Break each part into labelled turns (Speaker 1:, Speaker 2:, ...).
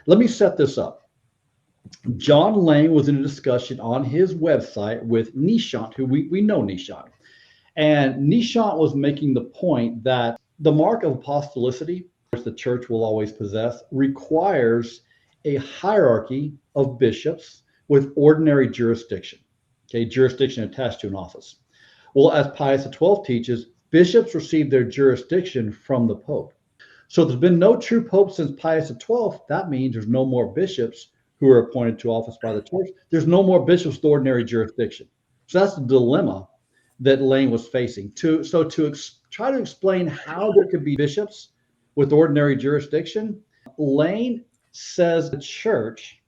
Speaker 1: Let me set this up. John Lane was in a discussion on his website with Nishant, who we know Nishant. And Nishant was making the point that the mark of apostolicity, which the church will always possess, requires a hierarchy of bishops with ordinary jurisdiction, okay, jurisdiction attached to an office. Well, as Pius XII teaches, bishops receive their jurisdiction from the Pope. So there's been no true Pope since Pius XII. That means there's no more bishops who are appointed to office by the church. There's no more bishops with ordinary jurisdiction. So that's the dilemma that Lane was facing. Try to explain how there could be bishops with ordinary jurisdiction, Lane says the church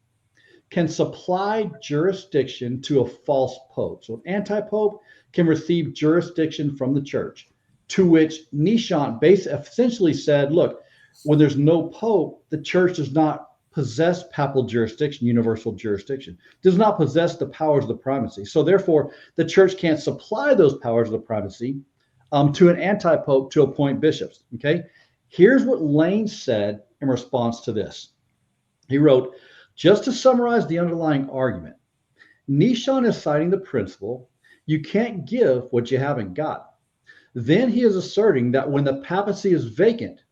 Speaker 1: can supply jurisdiction to a false pope. So an anti-pope can receive jurisdiction from the church, to which Nishant essentially said, look, when there's no pope, the church does not possess papal jurisdiction, universal jurisdiction, does not possess the powers of the primacy. So therefore, the church can't supply those powers of the primacy to an anti-pope to appoint bishops, okay? Here's what Lane said in response to this. He wrote, just to summarize the underlying argument, Nishant is citing the principle, you can't give what you haven't got. Then he is asserting that when the papacy is vacant,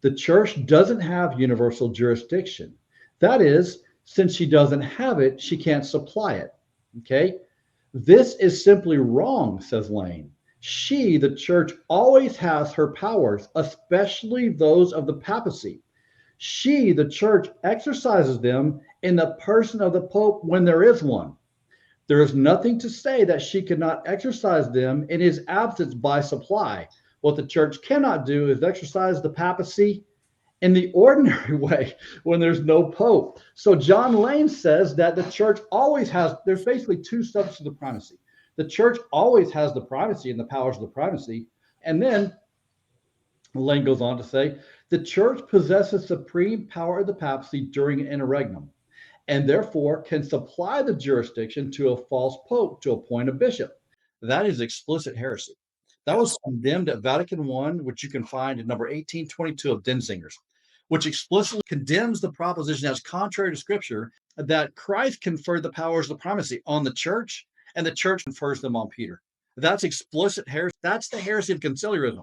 Speaker 1: the church doesn't have universal jurisdiction. That is, since she doesn't have it, she can't supply it. Okay? This is simply wrong, says Lane. She, the church, always has her powers, especially those of the papacy. She, the church, exercises them in the person of the Pope when there is one. There is nothing to say that she cannot exercise them in his absence by supply. What the church cannot do is exercise the papacy in the ordinary way when there's no pope. So John Lane says that the church always has, there's basically two steps to the primacy. The church always has the primacy and the powers of the primacy. And then Lane goes on to say, the church possesses supreme power of the papacy during an interregnum, and therefore can supply the jurisdiction to a false pope to appoint a bishop. That is explicit heresy. That was condemned at Vatican I, which you can find in number 1822 of Denzinger's, which explicitly condemns the proposition as contrary to Scripture that Christ conferred the powers of the primacy on the church, and the church confers them on Peter. That's explicit heresy. That's the heresy of conciliarism.